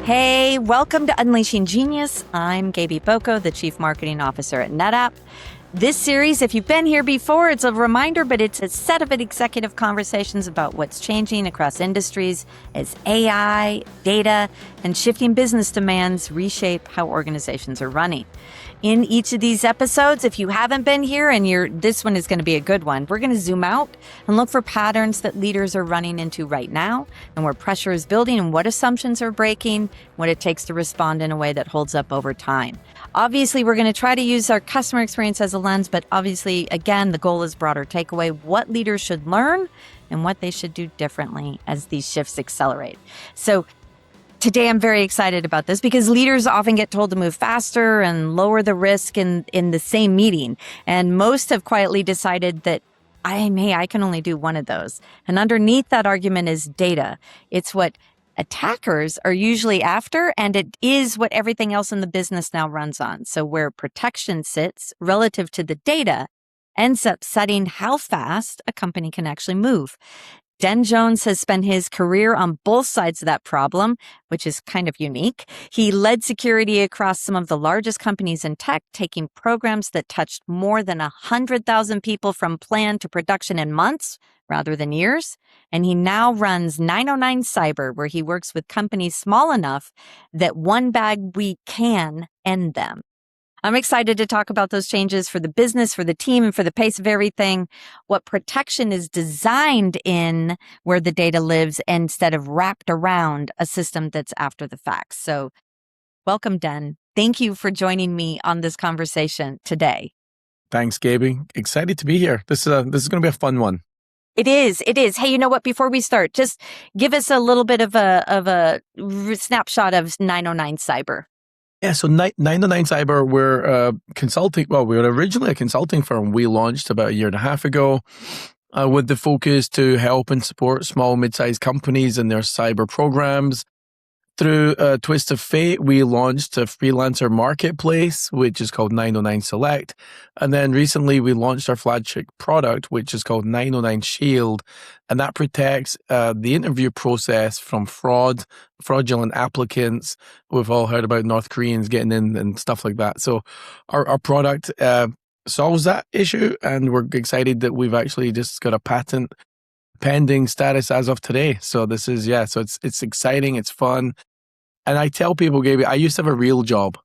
Hey, welcome to Unleashing Genius. I'm Gabie Boko, the Chief Marketing Officer at NetApp. This series, if you've been here before, it's a reminder, but it's a set of executive conversations about what's changing across industries as AI, data, and shifting business demands reshape how organizations are running. In each of these episodes, if you haven't been here and this one is going to be a good one, we're going to zoom out and look for patterns that leaders are running into right now and where pressure is building and what assumptions are breaking, what it takes to respond in a way that holds up over time. Obviously, we're going to try to use our customer experience as a lens, but obviously, again, the goal is broader takeaway, what leaders should learn and what they should do differently as these shifts accelerate. So today, I'm very excited about this because leaders often get told to move faster and lower the risk in the same meeting. And most have quietly decided that I can only do one of those. And underneath that argument is data. It's what attackers are usually after, and it is what everything else in the business now runs on. So where protection sits relative to the data ends up setting how fast a company can actually move. Den Jones has spent his career on both sides of that problem, which is kind of unique. He led security across some of the largest companies in tech, taking programs that touched more than 100,000 people from plan to production in months rather than years. And he now runs 909 Cyber, where he works with companies small enough that one bag we can end them. I'm excited to talk about those changes for the business, for the team, and for the pace of everything, what protection is designed in where the data lives instead of wrapped around a system that's after the fact. So welcome, Den. Thank you for joining me on this conversation today. Thanks, Gabie. Excited to be here. This is going to be a fun one. It is. Hey, you know what? Before we start, just give us a little bit of a snapshot of 909 Cyber. Yeah, so 909 Cyber, we're consulting. Well, we were originally a consulting firm. We launched about a year and a half ago with the focus to help and support small, mid-sized companies in their cyber programs. Through a twist of fate, we launched a freelancer marketplace, which is called 909 Select. And then recently we launched our flagship product, which is called 909 Shield. And that protects the interview process from fraudulent applicants. We've all heard about North Koreans getting in and stuff like that. So our product solves that issue. And we're excited that we've actually just got a patent pending status as of today. So this is, so it's exciting, it's fun. And I tell people, Gabie, I used to have a real job.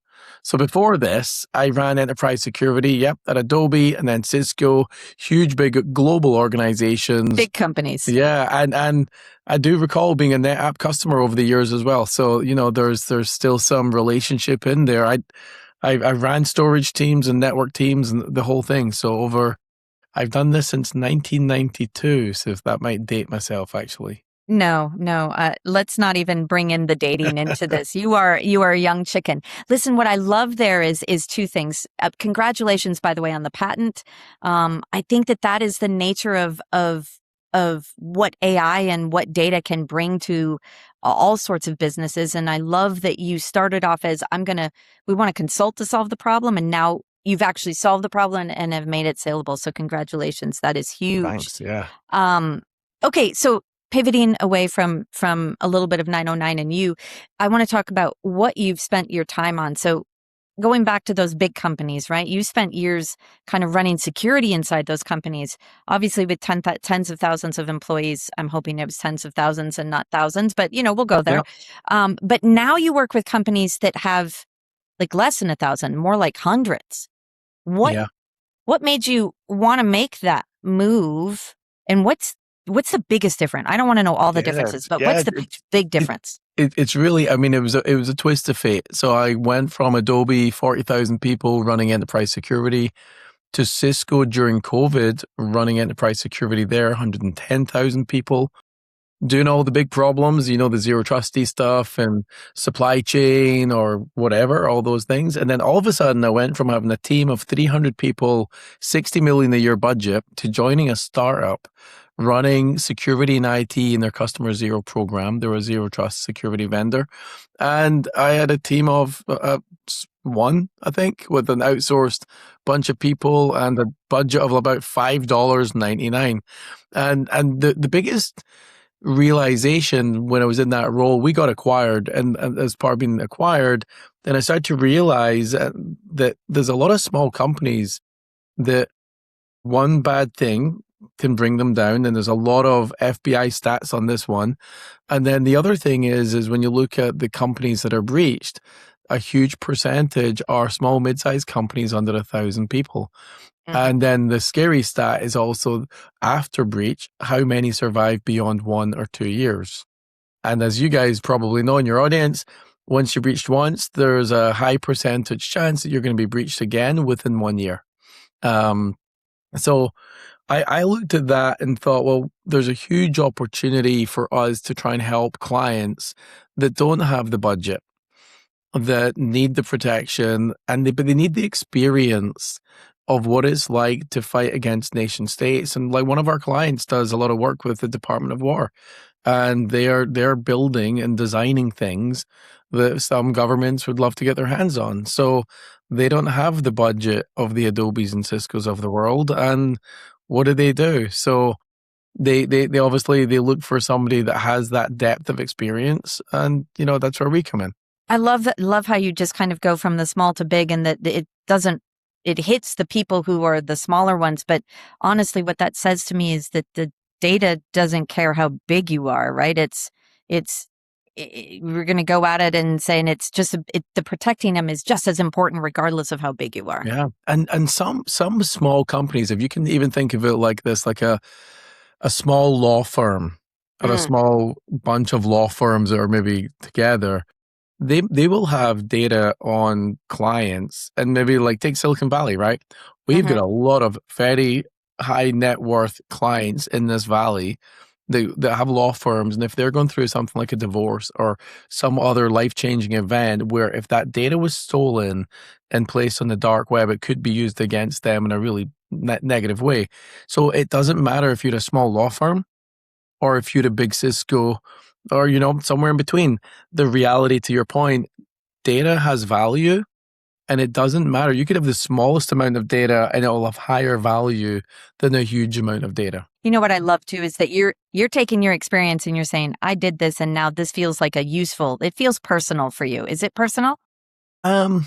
So before this, I ran enterprise security, at Adobe and then Cisco, huge, big global organizations. Big companies. Yeah, and I do recall being a NetApp customer over the years as well. So, there's still some relationship in there. I ran storage teams and network teams and the whole thing. So I've done this since 1992, so if that might date myself, actually. No. Let's not even bring in the dating into this. You are a young chicken. Listen, what I love there is two things. Congratulations, by the way, on the patent. I think that is the nature of what AI and what data can bring to all sorts of businesses. And I love that you started off as we want to consult to solve the problem, and now you've actually solved the problem and have made it saleable. So congratulations. That is huge. Thanks, yeah. Okay, so pivoting away from a little bit of 909 and you, I want to talk about what you've spent your time on. So going back to those big companies, right? You spent years kind of running security inside those companies, obviously with tens of thousands of employees. I'm hoping it was tens of thousands and not thousands, but we'll go there. Yeah. But now you work with companies that have like less than 1,000, more like hundreds. What made you want to make that move? And what's the biggest difference? I don't want to know all the differences, but what's the big difference? It's really, it was a twist of fate. So I went from Adobe, 40,000 people running enterprise security, to Cisco during COVID, running enterprise security there, 110,000 people. Doing all the big problems, the zero trusty stuff and supply chain or whatever, all those things. And then all of a sudden I went from having a team of 300 people, 60 million a year budget, to joining a startup running security and IT in their customer zero program. They were a zero trust security vendor. And I had a team of one, I think, with an outsourced bunch of people and a budget of about $5.99. And the biggest realization when I was in that role. We got acquired, and as part of being acquired, then I started to realize that there's a lot of small companies that one bad thing can bring them down, and there's a lot of FBI stats on this one. And then the other thing is when you look at the companies that are breached, a huge percentage are small, mid-sized companies under 1,000 people. And then the scary stat is also after breach, how many survive beyond 1 or 2 years. And as you guys probably know in your audience, once you're breached once, there's a high percentage chance that you're going to be breached again within 1 year. So I looked at that and thought, well, there's a huge opportunity for us to try and help clients that don't have the budget, that need the protection, but they need the experience of what it's like to fight against nation states. And like one of our clients does a lot of work with the Department of War, and they're building and designing things that some governments would love to get their hands on. So they don't have the budget of the Adobes and Ciscos of the world. And what do? So they obviously they look for somebody that has that depth of experience, and that's where we come in. I love how you just kind of go from the small to big, and that it hits the people who are the smaller ones. But honestly, what that says to me is that the data doesn't care how big you are, right? We're going to go at it and saying it's just the protecting them is just as important regardless of how big you are. Yeah, and some small companies, if you can even think of it like this, like a small law firm or a small bunch of law firms that are maybe together, they will have data on clients, and maybe like take Silicon Valley, right? We've got a lot of very high net worth clients in this valley that have law firms, and if they're going through something like a divorce or some other life-changing event where if that data was stolen and placed on the dark web, it could be used against them in a really negative way. So it doesn't matter if you're a small law firm or if you're a big Cisco or, somewhere in between. The reality, to your point, data has value, and it doesn't matter. You could have the smallest amount of data and it will have higher value than a huge amount of data. You know what I love too is that you're taking your experience and you're saying, I did this and now this feels like it feels personal for you. Is it personal? I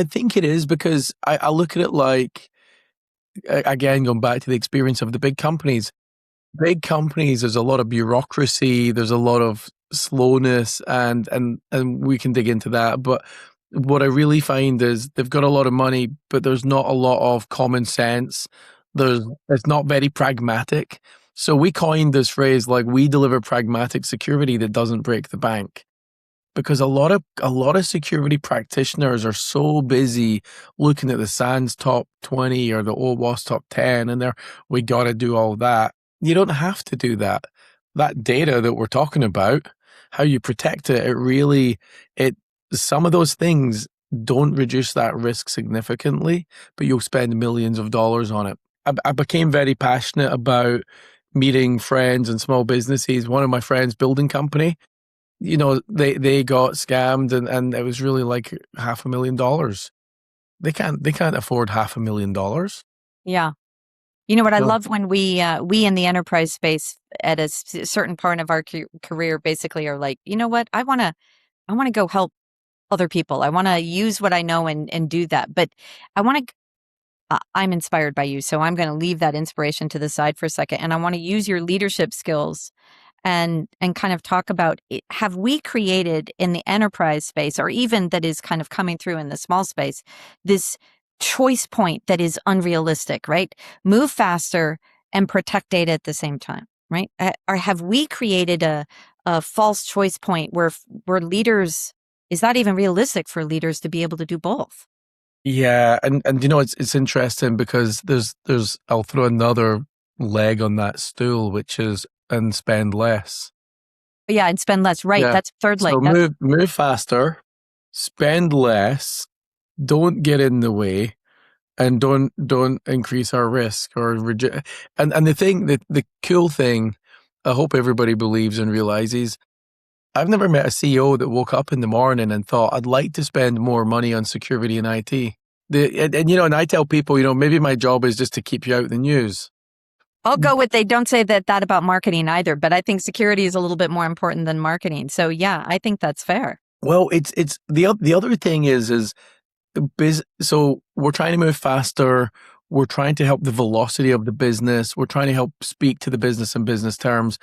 think it is, because I look at it like, again, going back to the experience of the big companies. Big companies, there's a lot of bureaucracy, there's a lot of slowness, and we can dig into that. But what I really find is they've got a lot of money, but there's not a lot of common sense. It's not very pragmatic. So we coined this phrase, like, we deliver pragmatic security that doesn't break the bank. Because a lot of security practitioners are so busy looking at the SANS top 20 or the OWASP top 10, and we got to do all that. You don't have to do that. That data that we're talking about, how you protect it, some of those things don't reduce that risk significantly, but you'll spend millions of dollars on it. I became very passionate about meeting friends and small businesses. One of my friends' building company, they got scammed, and it was really like $500,000. They can't afford $500,000. Yeah. You know what I love when we in the enterprise space at a certain part of our career basically are like, you know what, I want to go help other people. I want to use what I know and do that. But I'm inspired by you, so I'm going to leave that inspiration to the side for a second, and I want to use your leadership skills and kind of talk about, have we created in the enterprise space, or even that is kind of coming through in the small space, this choice point that is unrealistic, right? Move faster and protect data at the same time, right? Or have we created a false choice point where leaders, is that even realistic for leaders to be able to do both? Yeah, and it's interesting because there's I'll throw another leg on that stool, which is and spend less. Yeah, and spend less. Right, yeah. That's third leg. So move faster, spend less, don't get in the way, and don't increase our risk or and the thing that the cool thing I hope everybody believes and realizes, I've never met a CEO that woke up in the morning and thought, I'd like to spend more money on security and IT. And I tell people, maybe my job is just to keep you out of the news. I'll go with they don't say that about marketing either, but I think security is a little bit more important than marketing. So yeah, I think that's fair. Well, it's the other thing is so we're trying to move faster. We're trying to help the velocity of the business. We're trying to help speak to the business in business terms.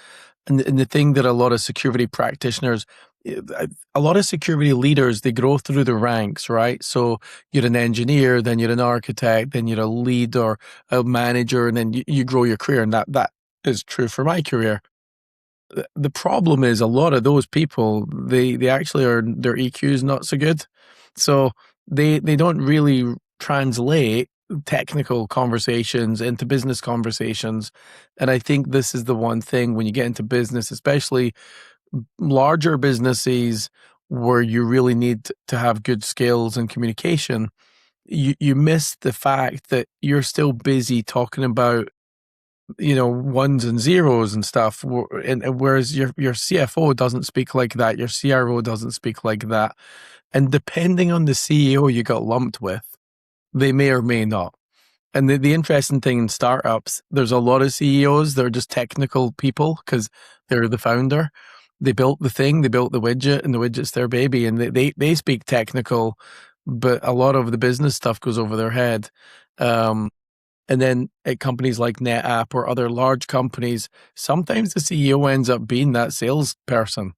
And the thing that a lot of security practitioners, a lot of security leaders, they grow through the ranks, right? So you're an engineer, then you're an architect, then you're a lead or a manager, and then you grow your career. And that is true for my career. The problem is a lot of those people, they actually are, their EQ is not so good. So they don't really translate technical conversations into business conversations. And I think this is the one thing when you get into business, especially larger businesses where you really need to have good skills and communication, you miss the fact that you're still busy talking about ones and zeros and stuff. And whereas your CFO doesn't speak like that, your CRO doesn't speak like that. And depending on the CEO you got lumped with, they may or may not. And the interesting thing in startups, there's a lot of CEOs that are just technical people because they're the founder. They built the thing, they built the widget, and the widget's their baby, and they speak technical, but a lot of the business stuff goes over their head. And then at companies like NetApp or other large companies, sometimes the CEO ends up being that salesperson.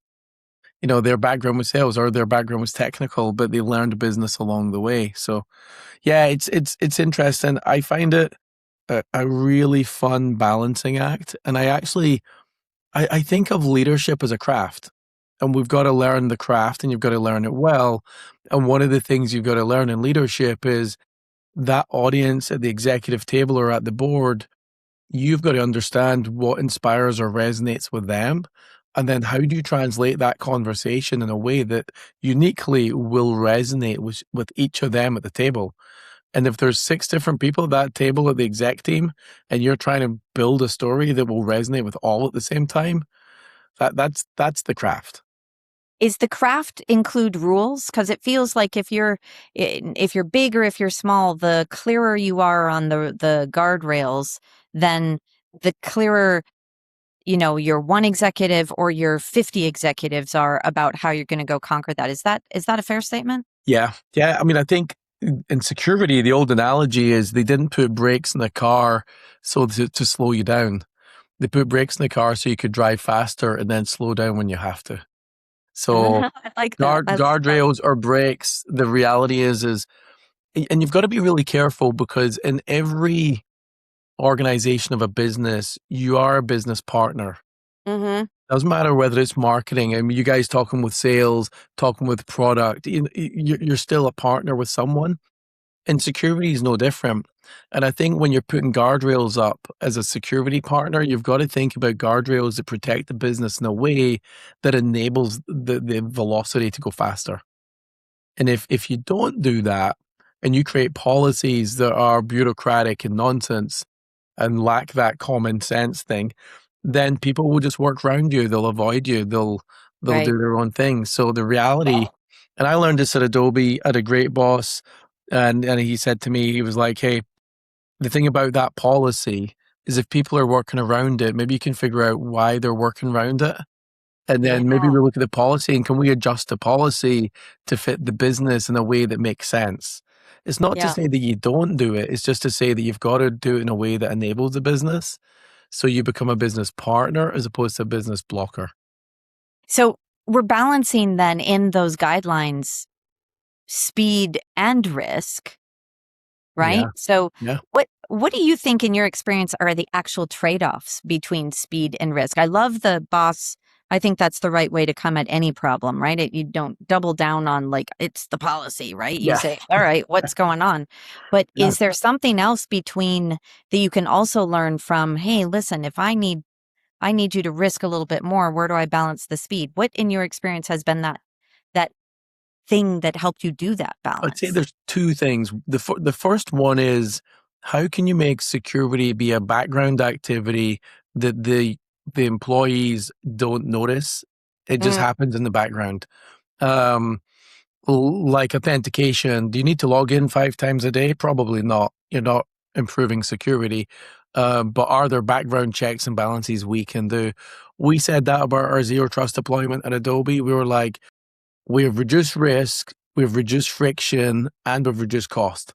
Their background was sales or their background was technical, but they learned business along the way. So yeah, it's interesting. I find it a really fun balancing act. And I think of leadership as a craft. And we've got to learn the craft and you've got to learn it well. And one of the things you've got to learn in leadership is that audience at the executive table or at the board, you've got to understand what inspires or resonates with them. And then how do you translate that conversation in a way that uniquely will resonate with each of them at the table? And if there's 6 different people at that table at the exec team, and you're trying to build a story that will resonate with all at the same time, that's the craft. Is the craft include rules? Because it feels like if you're big or if you're small, the clearer you are on the guardrails, then the clearer your one executive or your 50 executives are about how you're going to go conquer that. Is that a fair statement? Yeah. I mean, I think in security, the old analogy is they didn't put brakes in the car so to slow you down. They put brakes in the car so you could drive faster and then slow down when you have to. So I like that. guardrails or brakes, the reality is, and you've got to be really careful because in every organization of a business, you are a business partner. Mm-hmm. Doesn't matter whether it's marketing. I mean, you guys talking with sales, talking with product, you're still a partner with someone. And security is no different. And I think when you're putting guardrails up as a security partner, you've got to think about guardrails that protect the business in a way that enables the velocity to go faster. And if you don't do that and you create policies that are bureaucratic and nonsense and lack that common sense thing, then people will just work around you. They'll avoid you. They'll Right. do their own thing. So the reality, and I learned this at Adobe, at a great boss, and he said to me, he was like, hey, the thing about that policy is if people are working around it, maybe you can figure out why they're working around it. And then maybe we look at the policy and can we adjust the policy to fit the business in a way that makes sense? It's not to say that you don't do it. It's just to say that you've got to do it in a way that enables the business. So you become a business partner as opposed to a business blocker. So we're balancing then in those guidelines speed and risk, right? Yeah. So Yeah. what do you think in your experience are the actual trade-offs between speed and risk? I love the boss. I think that's the right way to come at any problem, right? You don't double down on like it's the policy, right? You say, all right, what's going on? But is there something else between that you can also learn from, hey, listen, if I need you to risk a little bit more, where do I balance the speed? What in your experience has been that thing that helped you do that balance? I'd say there's 2 things. The first one is how can you make security be a background activity that the employees don't notice? It just happens in the background. Like authentication, do you need to log in 5 times a day? Probably not. You're not improving security. but are there background checks and balances we can do? We said that about our zero trust deployment at Adobe. We were like, we have reduced risk, we've reduced friction, and we've reduced cost.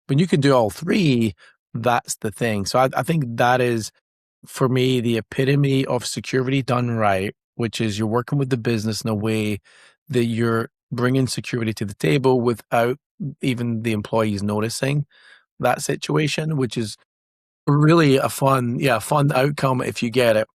When you can do all three, that's the thing. So I think that is, for me, the epitome of security done right, which is you're working with the business in a way that you're bringing security to the table without even the employees noticing that situation, which is really a fun outcome if you get it.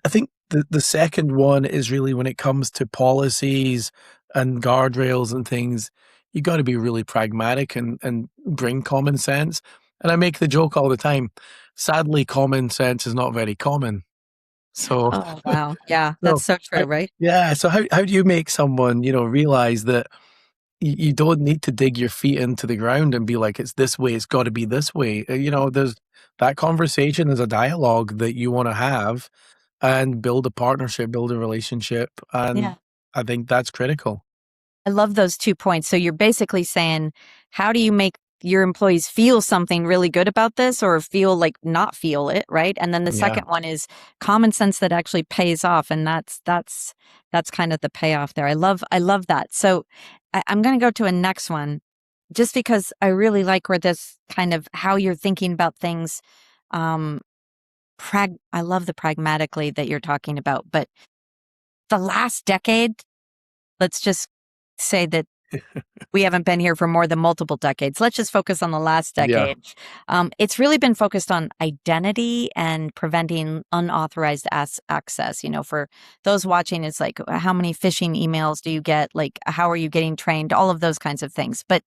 I think the second one is really when it comes to policies and guardrails and things, you got to be really pragmatic and bring common sense. And I make the joke all the time. Sadly, common sense is not very common. So, Oh, wow. Yeah, so that's so true, right? yeah. So how do you make someone, realize that you don't need to dig your feet into the ground and be like, it's this way, it's got to be this way. There's that conversation is a dialogue that you want to have and build a partnership, build a relationship. And Yeah. I think that's critical. I love those 2 points. So you're basically saying, how do you make your employees feel something really good about this or feel like not feel it, right? And then the Yeah. second one is common sense that actually pays off, and that's kind of the payoff there. I love that. So I'm going to go to a next one, just because I really like where this kind of how you're thinking about things. Um, I love the pragmatically that you're talking about, but the last decade, let's just say that we haven't been here for more than multiple decades. Let's just focus on the last Yeah. decade. It's really been focused on identity and preventing unauthorized access. For those watching, it's like, how many phishing emails do you get? Like, how are you getting trained? All of those kinds of things. But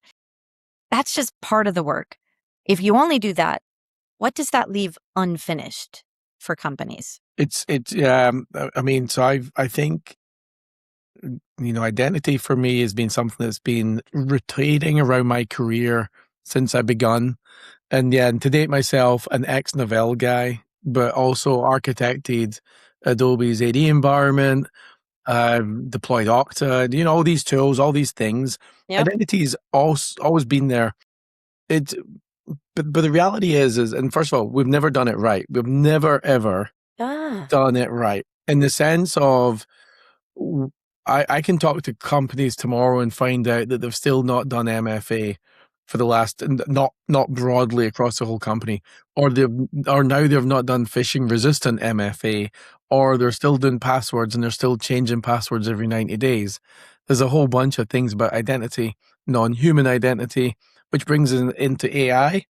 that's just part of the work. If you only do that, what does that leave unfinished for companies? I mean, so I think, identity for me has been something that's been rotating around my career since I begun. And yeah, and to date myself, an ex-Novell guy, but also architected Adobe's AD environment, deployed Okta, all these tools, all these things. Yep. Identity's always been there. It's but the reality is, and first of all, we've never done it right. We've never ever Ah, done it right in the sense of I can talk to companies tomorrow and find out that they've still not done MFA for the last, not broadly across the whole company, or now they've not done phishing resistant MFA, or they're still doing passwords and they're still changing passwords every 90 days. There's a whole bunch of things about identity, non-human identity, which brings us into AI.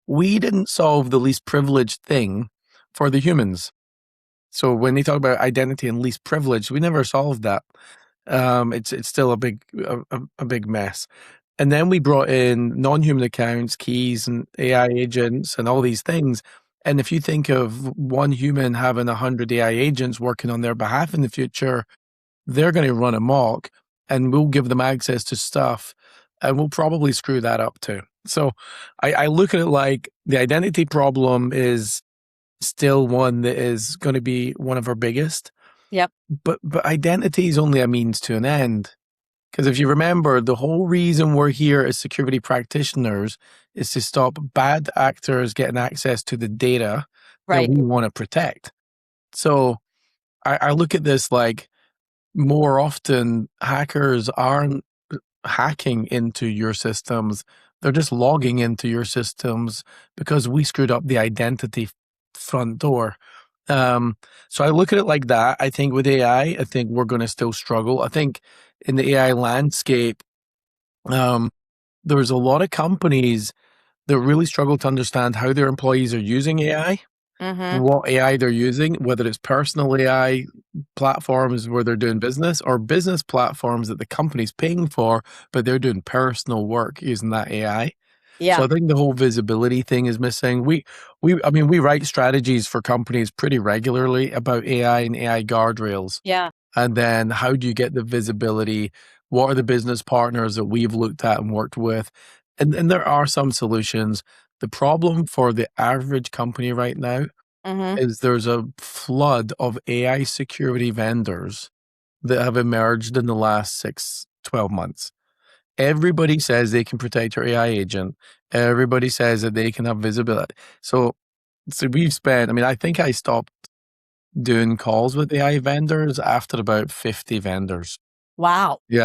We didn't solve the least privileged thing for the humans. So when they talk about identity and least privilege, we never solved that. It's still a big mess. And then we brought in non-human accounts, keys, and AI agents, and all these things. And if you think of one human having 100 AI agents working on their behalf in the future, they're going to run amok, and we'll give them access to stuff, and we'll probably screw that up too. So I look at it like the identity problem is still one that is going to be one of our biggest. yep. But identity is only a means to an end. Because if you remember, the whole reason we're here as security practitioners is to stop bad actors getting access to the data that Right. we want to protect. So I look at this like, more often hackers aren't hacking into your systems. They're just logging into your systems because we screwed up the identity front door. So I look at it like that. I think with AI, I think we're going to still struggle. I think in the AI landscape, there's a lot of companies that really struggle to understand how their employees are using AI, Mm-hmm. what AI they're using, whether it's personal AI platforms where they're doing business or business platforms that the company's paying for, but they're doing personal work using that AI. So Yeah. I think the whole visibility thing is missing. I mean, we write strategies for companies pretty regularly about AI and AI guardrails. Yeah. And then how do you get the visibility? What are the business partners that we've looked at and worked with? And there are some solutions. The problem for the average company right now Mm-hmm. is there's a flood of AI security vendors that have emerged in the last 12 months. Everybody says they can protect your AI agent. Everybody says that they can have visibility. So So we've spent, I mean, I think I stopped doing calls with AI vendors after about 50 vendors. Wow. We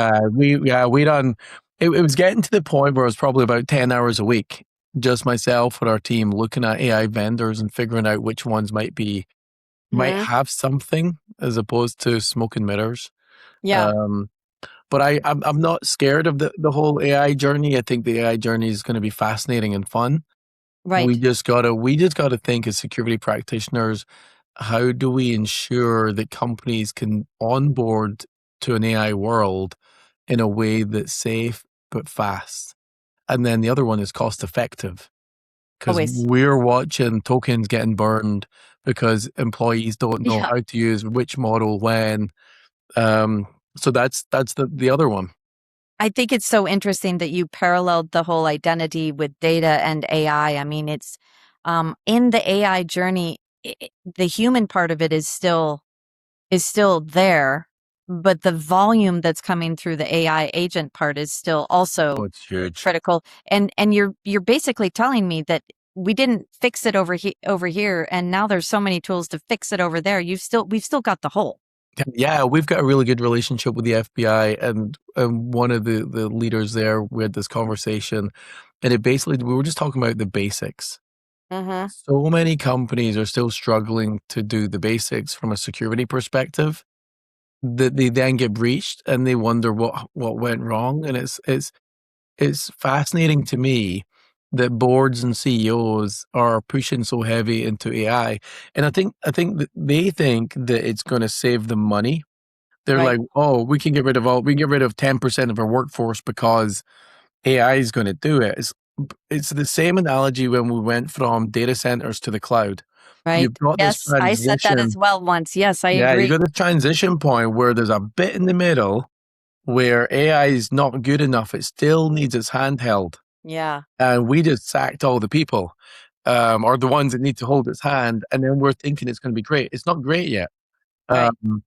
done, it was getting to the point where it was probably about 10 hours a week, just myself and our team looking at AI vendors and figuring out which ones might Mhm. have something as opposed to smoke and mirrors. Yeah. Um, but I'm not scared of the whole AI journey. I think the AI journey is going to be fascinating and fun. Right. We just gotta think as security practitioners, how do we ensure that companies can onboard to an AI world in a way that's safe but fast? And then the other one is cost effective because Always. we're watching tokens getting burned because employees don't know Yeah. how to use which model when. Um, so that's the other one. I think it's so interesting that you paralleled the whole identity with data and AI. I mean, it's in the AI journey, the human part of it is still there, but the volume that's coming through the AI agent part is still Oh, also it's huge. critical. And you're basically telling me that we didn't fix it over here, and now there's so many tools to fix it over there. We've still got the hole. Yeah, we've got a really good relationship with the FBI, and one of the leaders there. We had this conversation, and it basically we were just talking about the basics. Mm-hmm. So many companies are still struggling to do the basics from a security perspective that they then get breached, and they wonder what went wrong. And it's fascinating to me that boards and CEOs are pushing so heavy into AI, and I think that they think that it's going to save them money. They're Right. like, "Oh, we can get rid of 10% of our workforce because AI is gonna do it." It's the same analogy when we went from data centers to the cloud. Right. You've got this Yes, I said that as transition. well once. Yes, I Yeah, you agree. got this transition point where there's a bit in the middle where AI is not good enough. It still needs its handheld, Yeah. and we just sacked all the people, or the ones that need to hold its hand, and then we're thinking it's gonna be great. It's not great yet. Right. Um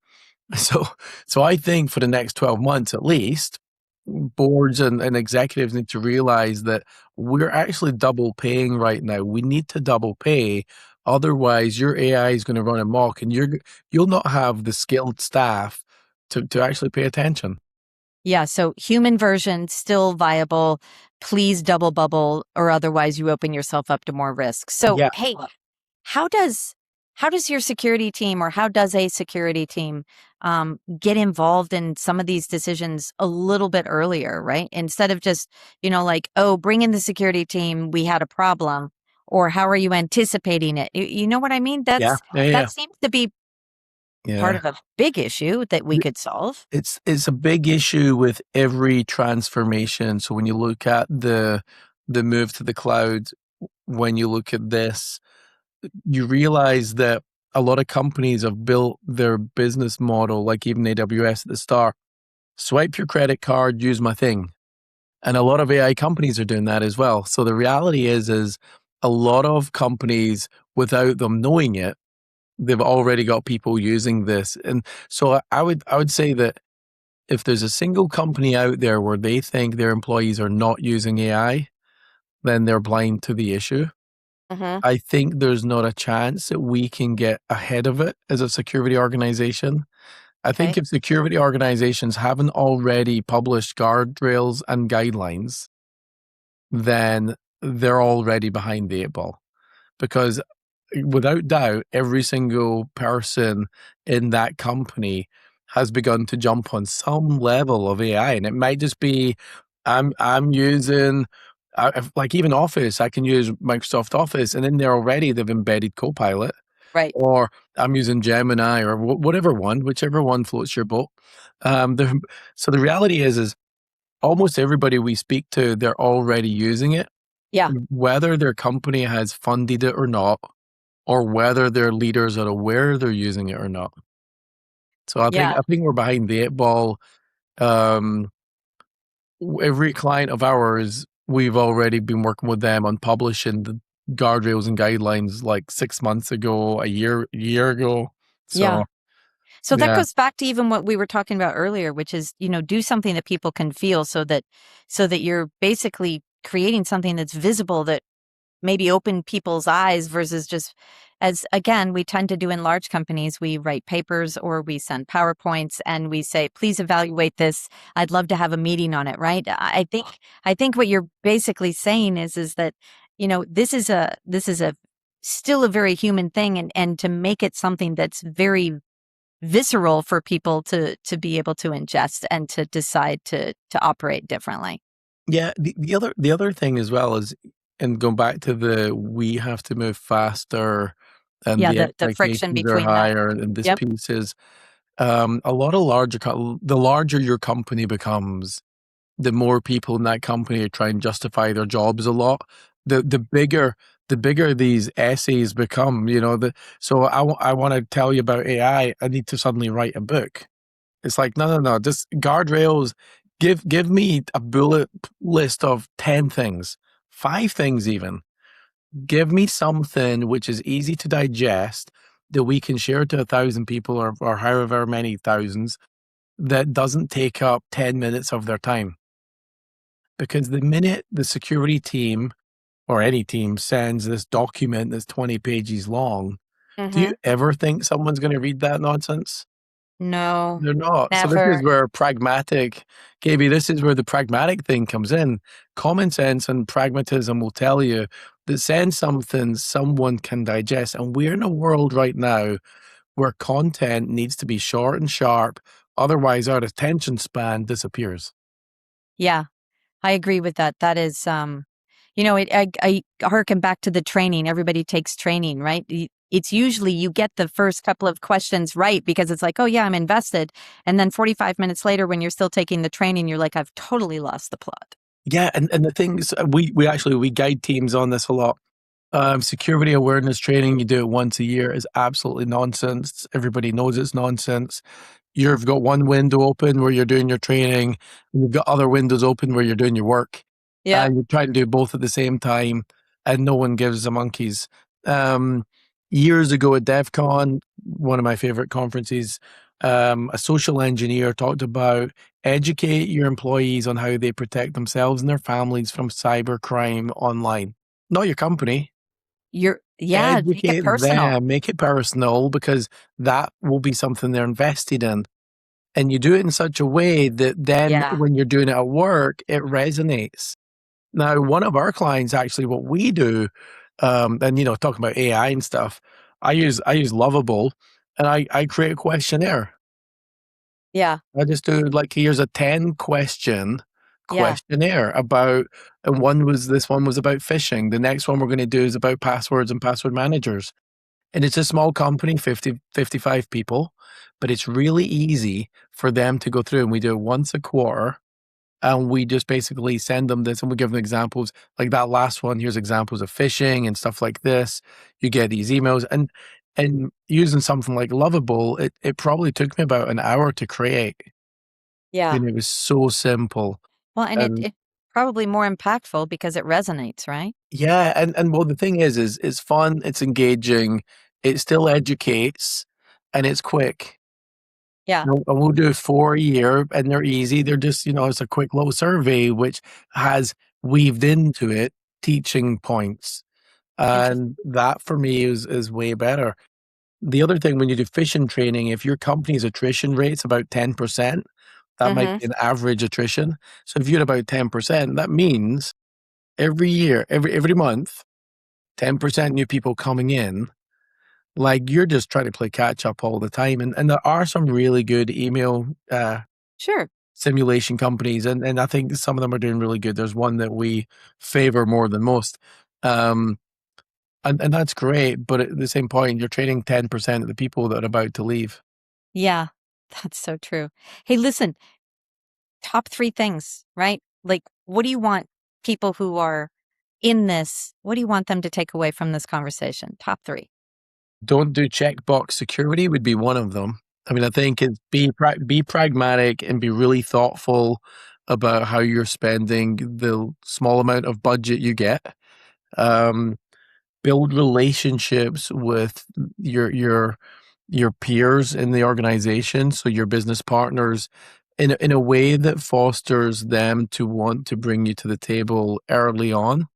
So, so I think for the next 12 months at least, boards and executives need to realize that we're actually double paying right now. We need to double pay. Otherwise, your AI is going to run amok and you'll not have the skilled staff to actually pay attention. Yeah, so human version still viable. Please double bubble or otherwise you open yourself up to more risk. So, Yeah. hey, how does how does your security team or how does a security team get involved in some of these decisions a little bit earlier, right? Instead of just, like, oh, bring in the security team, we had a problem, or how are you anticipating it? You know what I mean? Yeah. Yeah. That Yeah. seems to be part Yeah. of a big issue that we could solve. It's a big issue with every transformation. So when you look at the move to the cloud, when you look at this, you realize that a lot of companies have built their business model, like even AWS at the start. Swipe your credit card, use my thing. And a lot of AI companies are doing that as well. So the reality is a lot of companies, without them knowing it, they've already got people using this. And so I would say that if there's a single company out there where they think their employees are not using AI, then they're blind to the issue. Hmm. I think there's not a chance that we can get ahead of it as a security organization. I think Okay. if security organizations haven't already published guardrails and guidelines, then they're already behind the eight ball. Because without doubt, every single person in that company has begun to jump on some level of AI, and it might just be I'm using like even Office. I can use Microsoft Office, and in there already they've embedded Copilot, Right. or I'm using Gemini or whatever one, whichever one floats your boat. The, so the reality is almost everybody we speak to, they're already using it, Yeah. whether their company has funded it or not, or whether their leaders are aware they're using it or not. So Yeah. I think we're behind the eight ball. Um, every client of ours, we've already been working with them on publishing the guardrails and guidelines like 6 months ago, a year ago. Yeah. So So that yeah, goes back to even what we were talking about earlier, which is, do something that people can feel so that you're basically creating something that's visible that maybe open people's eyes versus just, as again, we tend to do in large companies, we write papers or we send PowerPoints and we say, please evaluate this. I'd love to have a meeting on it, right? I think what you're basically saying is that, this is a still a very human thing, and to make it something that's very visceral for people to be able to ingest and to decide to operate differently. Yeah, the other thing as well is, and going back to we have to move faster and Yeah, the the friction expectations are between that. higher, and this Yep. piece is a lot of the larger your company becomes, the more people in that company try and justify their jobs a lot. The bigger these essays become, so I want to tell you about AI. I need to suddenly write a book. It's like, no, no, no, just guardrails. Give me a bullet list of 10 things, 5 things even. Give me something which is easy to digest that we can share to 1,000 people, or however many thousands, that doesn't take up 10 minutes of their time. Because the minute the security team or any team sends this document that's 20 pages long, do you Mm-hmm. ever think someone's going to read that nonsense? No, They're not. So this is never. where Gabie, this is where the pragmatic thing comes in. Common sense and pragmatism will tell you that send something someone can digest. And we're in a world right now where content needs to be short and sharp. Otherwise, our attention span disappears. Yeah, I agree with that. That is, I harken back to the training. Everybody takes training, right? It's usually you get the first couple of questions right because it's like, oh yeah, I'm invested. And then 45 minutes later, when you're still taking the training, you're like, I've totally lost the plot. Yeah, and the things we guide teams on this a lot. Security awareness training, you do it once a year, is absolutely nonsense. Everybody knows it's nonsense. You've got one window open where you're doing your training, and you've got other windows open where you're doing your work. Yep. And you try to do both at the same time, and no one gives a monkeys. Um, Years ago at DEF CON, one of my favorite conferences, a social engineer talked about educate your employees on how they protect themselves and their families from cybercrime online. Not your company. Yeah, make it Educate personal. them, make it personal, because that will be something they're invested in. And you do it in such a way that then Yeah. when you're doing it at work, it resonates. Now, one of our clients, actually, what we do, and talking about AI and stuff, I use Lovable, and I create a questionnaire. Yeah. I just do, like, here's a 10 question Yeah. questionnaire about, and this one was about phishing. The next one we're going to do is about passwords and password managers. And it's a small company, 55 people, but it's really easy for them to go through. And we do it once a quarter. And we just basically send them this, and we give them examples. Like that last one, here's examples of phishing and stuff like this. You get these emails, and using something like Lovable, it probably took me about an hour to create. Yeah. And it was so simple. Well, and And it probably more impactful because it resonates, right? yeah, and well, the thing is it's fun, it's engaging, it still educates, and it's quick. Yeah. And we'll do 4 a year, and they're easy. They're just, it's a quick little survey which has weaved into it teaching points. Interesting. And that for me is way better. The other thing, when you do phishing training, if your company's attrition rate's about 10%, that might Mm-hmm. be an average attrition. So if you're at about 10%, that means every year, every month, 10% new people coming in. Like, you're just trying to play catch up all the time. And there are some really good email Sure. simulation companies, and I think some of them are doing really good. There's one that we favor more than most. Um, and that's great, but at the same point, you're training 10% of the people that are about to leave. Yeah. That's so true. Hey, listen, top 3 things, right? Like, what do you want people who are in this, what do you want them to take away from this conversation? Top 3. Don't do checkbox security would be one of them. I mean, I think it's be pragmatic and be really thoughtful about how you're spending the small amount of budget you get. Um, Build relationships with your peers in the organization, so your business partners, in a way that fosters them to want to bring you to the table early on.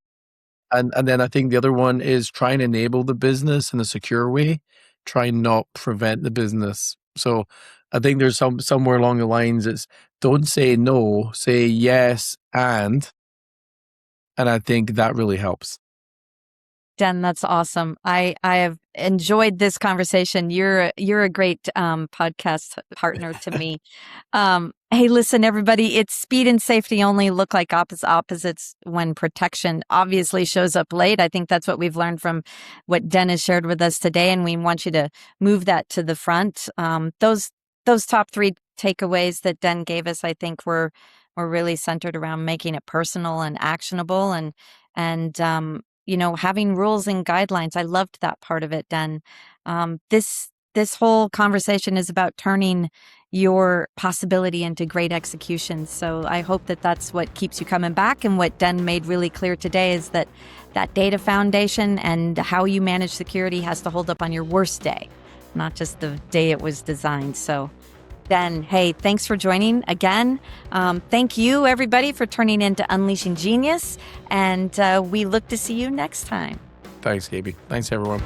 And then I think the other one is try and enable the business in a secure way. Try and not prevent the business. So I think there's somewhere along the lines, it's don't say no, say yes, and I think that really helps. Den, that's awesome. I have enjoyed this conversation. You're a great podcast partner to me. Hey, listen, everybody, it's speed and safety only look like opposites when protection obviously shows up late. I think that's what we've learned from what Den has shared with us today, and we want you to move that to the front. Those top three takeaways that Den gave us, I think, were really centered around making it personal and actionable, and having rules and guidelines. I loved that part of it, Den. This whole conversation is about turning your possibility into great execution. So I hope that that's what keeps you coming back. And what Den made really clear today is that data foundation and how you manage security has to hold up on your worst day, not just the day it was designed. So Den, hey, thanks for joining again. Thank you, everybody, for turning into Unleashing Genius. And we look to see you next time. Thanks, Gabie. Thanks, everyone.